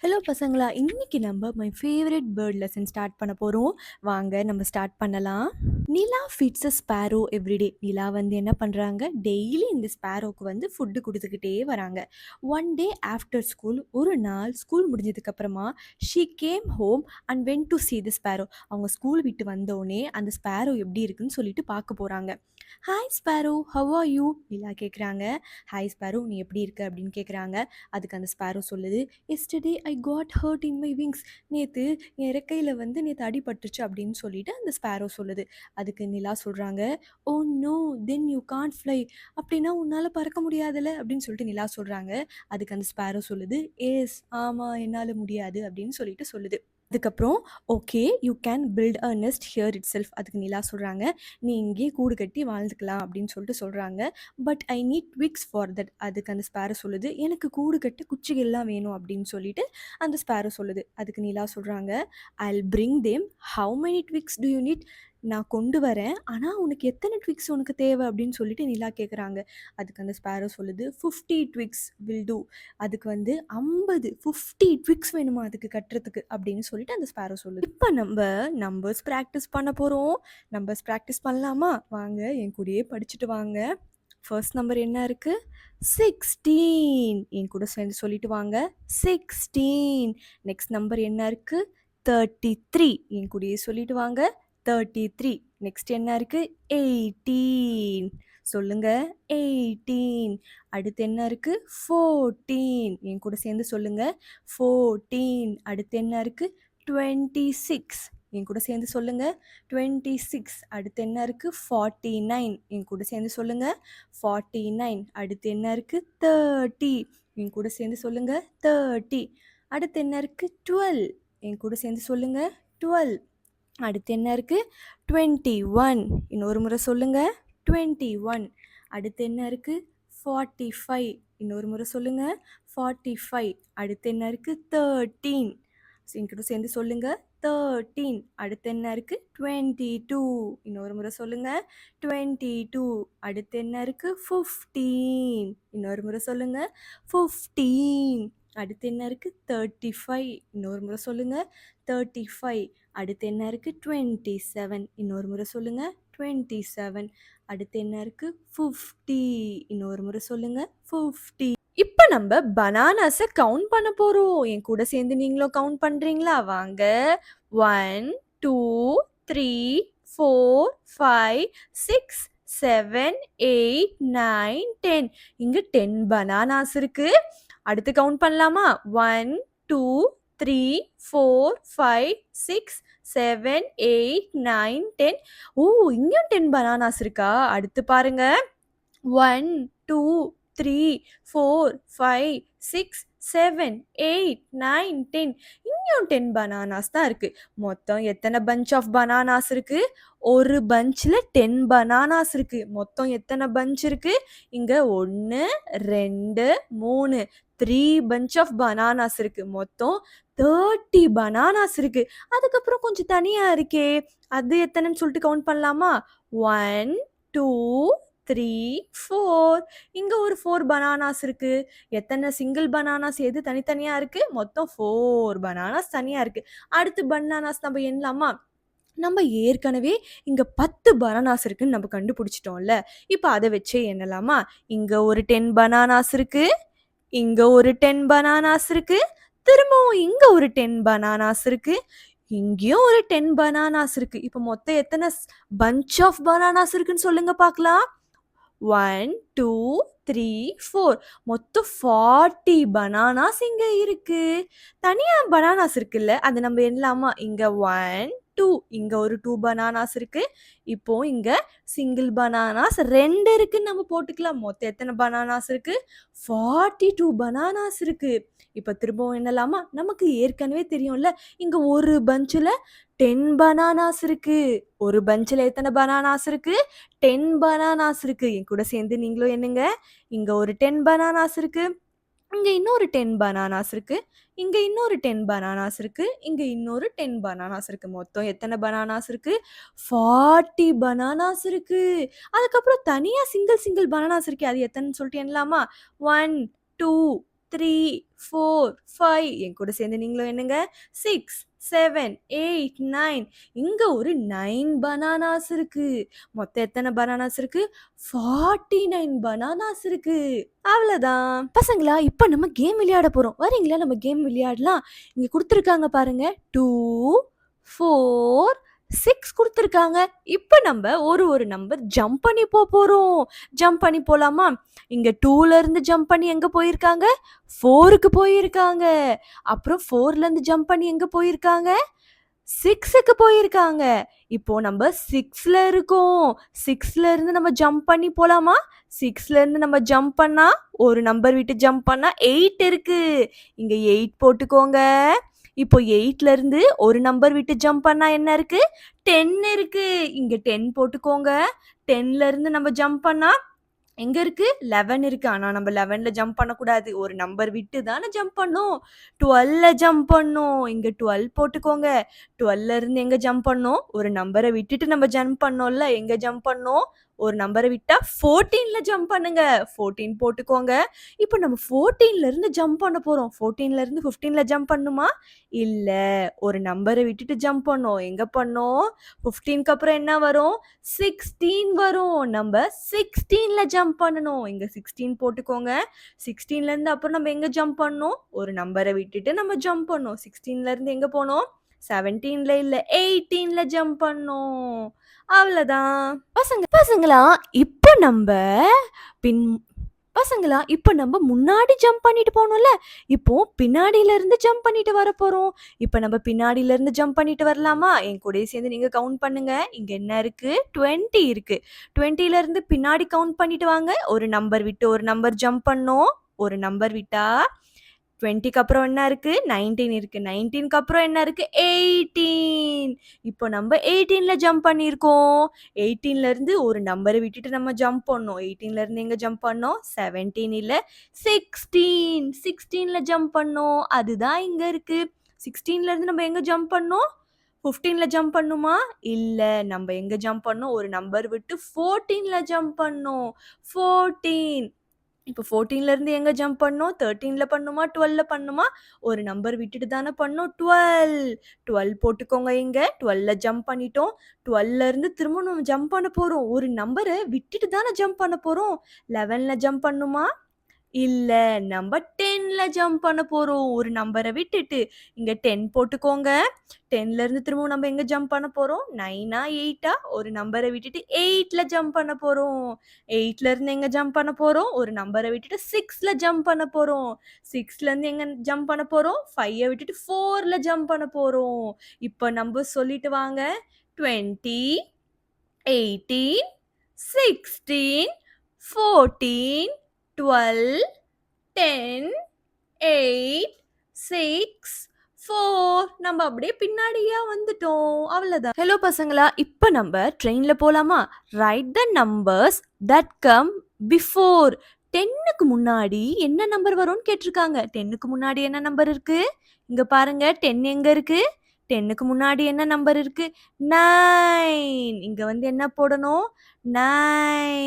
Hello பசங்களா! இன்னைக்கு நம்ம my favourite bird lesson start பண்ண போறோம். வாங்க நம்ம ஸ்டார்ட் பண்ணலாம். Nila feeds a sparrow every day. Nila வந்து என்ன பண்றாங்க? டெய்லி இந்த ஸ்பேரோக்கு வந்து ஃபுட் குடுத்துக்கிட்டே வராங்க. ஒன் டே ஆஃப்டர் ஸ்கூல் ஒரு நாள் ஸ்கூல் முடிஞ்சதுக்கு அப்புறமா she came home and went to see the sparrow. அவங்க ஸ்கூல் விட்டு வந்தோனே அந்த ஸ்பேரோ எப்படி இருக்குன்னு சொல்லிட்டு பார்க்க போறாங்க. Hi sparrow, how are you? Nila கேட்குறாங்க. ஹாய் ஸ்பேரோ, நீ எப்படி இருக்க? அப்படின்னு கேட்குறாங்க. அதுக்கு அந்த ஸ்பேரோ சொல்லுது, yesterday I got hurt in my wings. நேற்று என் இறக்கையில் வந்து நேற்று அடிபட்டுருச்சு அப்படின்னு சொல்லிட்டு அந்த ஸ்பேரோ சொல்லுது. அதுக்கு நிலா சொல்கிறாங்க, oh no then you can't fly. அப்படின்னா உன்னால் பறக்க முடியாதுல்ல அப்படின்னு சொல்லிட்டு நிலா சொல்கிறாங்க. அதுக்கு அந்த ஸ்பேரோ சொல்லுது, எஸ் ஆமாம் என்னால் முடியாது அப்படின்னு சொல்லிட்டு சொல்லுது. அதுக்கப்புறம் okay you can build a nest here itself. அதுக்கு நிலா சொல்கிறாங்க, நீ இங்கேயே கூடு கட்டி வாழ்ந்துக்கலாம் அப்படின்னு சொல்லிட்டு சொல்கிறாங்க. But I need twigs for that. அதுக்கு அந்த ஸ்பேரோ சொல்லுது, எனக்கு கூடு கட்ட குச்சிகள்லாம் வேணும் அப்படின்னு சொல்லிட்டு அந்த ஸ்பேரோ சொல்லுது. அதுக்கு நிலா சொல்கிறாங்க, I'll bring them. How many twigs do you need? நான் கொண்டு வரேன், ஆனால் உனக்கு எத்தனை ட்விக்ஸ் உனக்கு தேவை அப்படின்னு சொல்லிட்டு நிலா கேட்குறாங்க. அதுக்கு அந்த ஸ்பேரோ சொல்லுது, 50 ட்விக்ஸ் வில் டூ. அதுக்கு வந்து 50 ட்விக்ஸ் வேணுமா அதுக்கு கட்டுறதுக்கு அப்படின்னு சொல்லிட்டு அந்த ஸ்பேரோ சொல்லுது. இப்போ நம்ம நம்பர்ஸ் ப்ராக்டிஸ் பண்ண போகிறோம். நம்பர்ஸ் ப்ராக்டிஸ் பண்ணலாமா? வாங்க என் கூடயே படிச்சுட்டு வாங்க. ஃபர்ஸ்ட் நம்பர் என்ன இருக்கு? 16. என் கூட சேர்ந்து சொல்லிட்டு வாங்க. 16. நெக்ஸ்ட் நம்பர் என்ன இருக்கு? 33. என் கூடயே சொல்லிட்டு வாங்க. 33. நெக்ஸ்ட் என்ன இருக்கு? 18. சொல்லுங்க. 18. அடுத்து என்ன இருக்கு? 14. என் கூட சேர்ந்து சொல்லுங்க. 14. அடுத்து என்ன இருக்கு? 26. என் கூட சேர்ந்து சொல்லுங்க. 26. அடுத்து என்ன இருக்கு? 49. என் கூட சேர்ந்து சொல்லுங்க. 49. அடுத்து என்ன இருக்கு? 30. என் கூட சேர்ந்து சொல்லுங்க. 30. அடுத்து என்ன இருக்கு? 12. என் கூட சேர்ந்து சொல்லுங்க. 12. அடுத்து என்ன இருக்கு? 21. இன்னொரு முறை சொல்லுங்க. 21. அடுத்து என்ன இருக்கு? 45. இன்னொரு முறை சொல்லுங்க. 45. அடுத்து என்ன இருக்கு? 13. என்கிட்ட சேர்ந்து சொல்லுங்க. 13. அடுத்து என்ன இருக்கு? 22. இன்னொரு முறை சொல்லுங்க. 22. அடுத்து என்ன இருக்கு? 15. இன்னொரு முறை சொல்லுங்க. 15. அடுத்து என்ன இருக்கு? 35. இன்னொரு முறை சொல்லுங்க. 35. அடுத்து என்ன இருக்கு? 27. இன்னொரு முறை சொல்லுங்க. 27. அடுத்து என்ன இருக்கு? 50. இன்னொரு முறை சொல்லுங்க. 50. இப்போ நம்ம பனானாஸை கவுண்ட் பண்ண போறோம். என் கூட சேர்ந்து நீங்களும் கவுண்ட் பண்றீங்களா? வாங்க. 1 2 3 4 5 6 7 8 9 10. இங்க 10 பனானாஸ் இருக்கு. அடுத்து கவுண்ட் பண்ணலாமா? 1 2 3 4 5 6 7 8 9 10. ஓ, இங்கேயும் 10 பனானாஸ் இருக்கா? அடுத்து பாருங்க. 1 2 3 4 5 6 7 8 9 10. இங்கேயும் 10 பனானாஸ் தான் இருக்கு. மொத்தம் எத்தனை பஞ்ச் ஆஃப் பனானாஸ் இருக்கு? ஒரு பஞ்சில் 10 பனானாஸ் இருக்கு. மொத்தம் எத்தனை பஞ்ச் இருக்கு? இங்க 1 2 3 3 பஞ்ச் ஆஃப் பனானாஸ் இருக்கு. மொத்தம் 30 பனானாஸ் இருக்கு. அதுக்கப்புறம் கொஞ்சம் தனியா இருக்கே, அது எத்தனைன்னு சொல்லிட்டு கவுண்ட் பண்ணலாமா? 1 2 3 4. இங்க ஒரு 4 பனானாஸ் இருக்கு. எத்தனை சிங்கிள் பனானாஸ் எது தனித்தனியா இருக்கு? மொத்தம் 4 பனானாஸ் தனியா இருக்கு. அடுத்து பனானாஸ் நம்ம எண்ணலாமா? நம்ம ஏற்கனவே இங்க 10 பனானாஸ் இருக்குன்னு நம்ம கண்டுபிடிச்சிட்டோம்ல. இப்போ அதை வச்சே எண்ணலாமா? இங்க ஒரு 10 பனானாஸ் இருக்கு. இங்க ஒரு 10 பனானாஸ் இருக்கு. திரும்பவும் இங்க ஒரு 10 பனானாஸ் இருக்கு. இங்கேயும் ஒரு 10 பனானாஸ் இருக்கு. இப்போ மொத்தம் எத்தனை பஞ்ச் ஆஃப் பனானாஸ் இருக்குன்னு சொல்லுங்க பார்க்கலாம். 1 2 3 4. மொத்தம் 40 பனானாஸ் இங்க இருக்கு. தனியா பனானாஸ் இருக்குல்ல, அது நம்ம எண்ணலாமா? இங்க 1 2. இங்க ஒரு 2 பனானாஸ் இருக்கு. இப்போ இங்க சிங்கிள் பனானாஸ் 2 இருக்குன்னு நம்ம போட்டுக்கலாம். மொத்தம் எத்தனை பனானாஸ் இருக்கு? 42 பனானாஸ் இருக்கு. இப்போ திரும்பவும் எண்ணலாமா? நமக்கு ஏற்கனவே தெரியும்ல, இங்க ஒரு பஞ்சில் 10 பனானாஸ் இருக்கு. ஒரு பஞ்சில் எத்தனை பனானாஸ் இருக்கு? 10 பனானாஸ் இருக்கு. என் கூட சேர்ந்து நீங்களும் என்னங்க? இங்க ஒரு 10 பனானாஸ் இருக்கு. இங்க இன்னொரு 10 பனானாஸ் இருக்கு. இங்க இன்னொரு 10 பனானாஸ் இருக்கு. இங்க இன்னொரு 10 பனானாஸ் இருக்கு. மொத்தம் எத்தனை பனானாஸ் இருக்கு? 40 பனானாஸ் இருக்கு. அதுக்கப்புறம் தனியா சிங்கிள் பனானாஸ் இருக்கு. அது எத்தனைன்னு சொல்லிட்டு எண்ணலாமா? 1 2 3, 4, 5 என் கூட சேர்ந்து நீங்களும் என்னங்க 6, 7, 8, 9 இங்க ஒரு 9 பனானாஸ் இருக்கு. மொத்தம் எத்தனை பனானாஸ் இருக்கு? 49 பனானாஸ் இருக்கு. அவ்வளவுதான். பசங்களா, இப்ப நம்ம கேம் விளையாட போறோம். வரீங்களா? நம்ம கேம் விளையாடலாம். இங்க குடுத்திருக்காங்க பாருங்க. 2, 4, 6 குடுத்திருக்காங்க. இப்ப நம்ம ஒரு நம்பர் ஜம்ப் பண்ணி போறோம். ஜம்ப் பண்ணி போலாமா? இங்க 2ல இருந்து ஜம்ப் பண்ணி எங்க போயிருக்காங்க? 4க்கு போயிருக்காங்க. அப்புறம் 4ல இருந்து ஜம்ப் பண்ணி எங்க போயிருக்காங்க? 6க்கு போயிருக்காங்க. இப்போ நம்ம 6ல இருக்கோம். 6ல இருந்து நம்ம ஜம்ப் பண்ணி போலாமா? 6ல இருந்து நம்ம ஜம்ப் பண்ணா ஒரு நம்பர் விட்டு ஜம்ப் பண்ணா 8 இருக்கு. இங்க 8 போட்டுக்கோங்க. இப்போ 8ல இருந்து ஒரு நம்பர் விட்டு ஜம்ப் பண்ணா என்ன இருக்கு? 10 இருக்கு. இங்க 10 போட்டுக்கோங்க. 10ல இருந்து நம்ம ஜம்ப் பண்ணா எங்க இருக்கு? 11 இருக்கு. ஆனா நம்ம 11ல ஜம்ப் பண்ணக்கூடாது. ஒரு நம்பர் விட்டு தானே ஜம்ப் பண்ணணும். 12ல ஜம்ப் பண்ணணும். இங்க 12 போட்டுக்கோங்க. 12ல இருந்து எங்க ஜம்ப் பண்ணணும்? ஒரு நம்பரை விட்டுட்டு நம்ம ஜம்ப் பண்ணோம்ல. எங்க ஜம்ப் பண்ணணும்? ஒரு நம்பரை விட்டா 14ல ஜம்ப் பண்ணுங்க. 14 போட்டுக்கோங்க. இப்போ நம்ம 14ல இருந்து ஜம்ப் பண்ண போறோம். 14ல இருந்து 15ல ஜம்ப் பண்ணணுமா? இல்ல. ஒரு நம்பரை விட்டுட்டு ஜம்ப் பண்ணோம். எங்க பண்ணோம்? 15க்கு அப்புறம் என்ன வரும்? 16 வரும். நம்ம 16ல ஜம்ப் பண்ணணும். இங்க 16 போட்டுக்கோங்க. 16ல இருந்து அப்புறம் நம்ம எங்க ஜம்ப் பண்ணணும்? ஒரு நம்பரை விட்டுட்டு நம்ம ஜம்ப் பண்ணணும். 16ல இருந்து எங்க போனோம்? 17ல இல்ல 18ல ஜம்ப் பண்ணணும். அவ்வளவுதான். பசங்களா, இப்ப நம்ம பின் பசங்களா, இப்ப நம்ம முன்னாடி ஜம்ப் பண்ணிட்டு போனோம்ல. இப்போ பின்னாடில இருந்து ஜம்ப் பண்ணிட்டு வர போறோம். இப்ப நம்ம பின்னாடில இருந்து ஜம்ப் பண்ணிட்டு வரலாமா? என் கூடயே சேர்ந்து நீங்க கவுண்ட் பண்ணுங்க. இங்க என்ன இருக்கு? 20 இருக்கு. 20ல இருந்து பின்னாடி கவுண்ட் பண்ணிட்டு வாங்க. ஒரு நம்பர் விட்டு ஒரு நம்பர் ஜம்ப் பண்ணோம். ஒரு நம்பர் விட்டா 20க்கு அப்புறம் என்ன இருக்கு? 19 இருக்கு. 19க்கு அப்புறம் என்ன இருக்கு? 18. இப்போ நம்ம 18ல ஜம்ப் பண்ணியிருக்கோம். 18ல இருந்து ஒரு நம்பரை விட்டுட்டு நம்ம ஜம்ப் பண்ணோம். 18ல இருந்து எங்க ஜம்ப் பண்ணோம்? 17 இல்ல 16. 16ல ஜம்ப் பண்ணோம். அதுதான் இங்க இருக்கு. 16ல இருந்து நம்ம எங்க ஜம்ப் பண்ணோம்? 15ல ஜம்ப் பண்ணுமா? இல்ல. நம்ம எங்க ஜம்ப் பண்ணோம்? ஒரு நம்பர் விட்டு 14ல ஜம்ப் பண்ணோம். 14. இப்போ 14ல இருந்து எங்க ஜம்ப் பண்ணோம்? 13ல பண்ணுமா? 12ல பண்ணுமா? ஒரு நம்பர் விட்டுட்டு தானே பண்ணோம். 12. 12 போட்டுக்கோங்க இங்க. 12ல ஜம்ப் பண்ணிட்டோம். 12ல இருந்து திரும்ப நம்ம ஜம்ப் பண்ண போறோம். ஒரு நம்பரை விட்டுட்டு தானே ஜம்ப் பண்ண போறோம். 11ல ஜம்ப் பண்ணுமா? இல்ல. நம்ம 10ல ஜம்ப் பண்ண போறோம். ஒரு நம்பரை விட்டுட்டு. இங்க 10 போட்டுக்கோங்க. 10ல இருந்து திரும்பவும் நம்ம எங்க ஜம்ப் பண்ண போறோம்? 9ஆ 8ஆ? ஒரு நம்பரை விட்டுட்டு 8ல ஜம்ப் பண்ண போறோம். 8ல இருந்து எங்க ஜம்ப் பண்ண போறோம்? ஒரு நம்பரை விட்டுட்டு 6ல ஜம்ப் பண்ண போறோம். 6ல இருந்து எங்க ஜம்ப் பண்ண போறோம்? 5ய விட்டுட்டு 4ல ஜம்ப் பண்ண போறோம். இப்ப நம்பர் சொல்லிட்டு வாங்க. 20, 18, 16, 14, 12, 10, 8, 6, 4 நம்ம அப்படியே பின்னாடியே வந்துட்டோம். அவ்வளவுதான். ஹலோ பசங்களா, இப்ப நம்ம ட்ரெயின்ல போலாமா? Write the numbers that come before. 10க்கு முன்னாடி என்ன நம்பர் வரும்னு கேட்டிருக்காங்க. 10க்கு முன்னாடி என்ன நம்பர் இருக்கு? இங்க பாருங்க. 10 எங்க இருக்கு? 10க்கு முன்னாடி என்ன நம்பர் இருக்கு? 9. இங்க வந்து என்ன போடணும்? 9.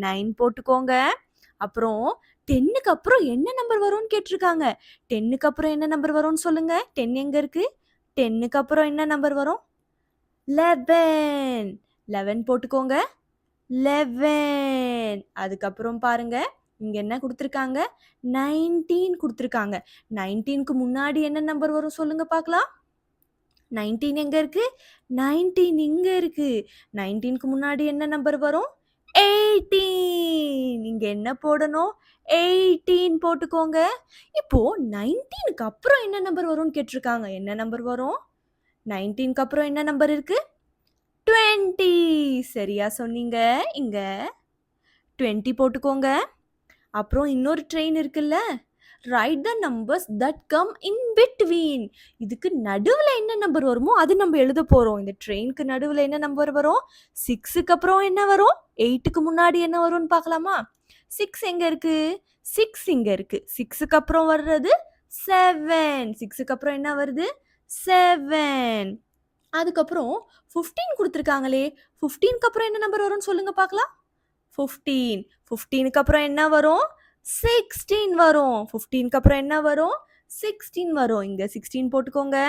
9 போட்டுக்கோங்க. அப்புறம் 10க்கு அப்புறம் என்ன நம்பர் வரும்னு கேட்டிருக்காங்க. 10க்கு அப்புறம் என்ன நம்பர் வரும்னு சொல்லுங்க. 10 எங்க இருக்கு? 10க்கு அப்புறம் என்ன நம்பர் வரும்? 11. 11 போட்டுக்கோங்க. 11. அதுக்கப்புறம் பாருங்க. இங்க என்ன குடுத்திருக்காங்க? 19 குடுத்திருக்காங்க. 19க்கு முன்னாடி என்ன நம்பர் வரும் சொல்லுங்க பார்க்கலாம். 19 எங்க இருக்கு? 19 இங்க இருக்கு. 19க்கு முன்னாடி என்ன நம்பர் வரும்? 18. இங்க என்ன போடணும்? 18 போட்டுக்கோங்க. இப்போ 19க்கு அப்புறம் என்ன நம்பர் வரும்னு கேட்டிருக்காங்க. என்ன நம்பர் வரும்? 19க்கு அப்புறம் என்ன நம்பர் இருக்கு? 20. சரியா சொன்னீங்க. இங்க 20 போட்டுக்கோங்க. அப்புறம் இன்னொரு ட்ரெயின் இருக்குல்ல. Right the numbers that come in between. இதுக்கு நடுவுல என்ன நம்பர் வருமோ அது நம்ம எழுத போறோம். இந்த ட்ரெயினுக்கு நடுவுல என்ன நம்பர் வரும்? 6க்கு அப்புறம் என்ன வரும்? 8க்கு முன்னாடி என்ன வரும்னு பார்க்கலாமா? 6 எங்க இருக்கு? 6 இங்க இருக்கு. 6க்கு அப்புறம் வர்றது 7. 6க்கு அப்புறம் என்ன வருது? 7. அதுக்கப்புறம் 15 குடுத்துருக்காங்களே. 15க்கு அப்புறம் என்ன நம்பர் வரும்னு சொல்லுங்க பார்க்கலாம். 15. 15க்கு அப்புறம் என்ன வரும்? 16 வரும். 15க்கு அப்புறம் என்ன வரும்? 16 வரும். இங்க 16 போட்டுக்கோங்க.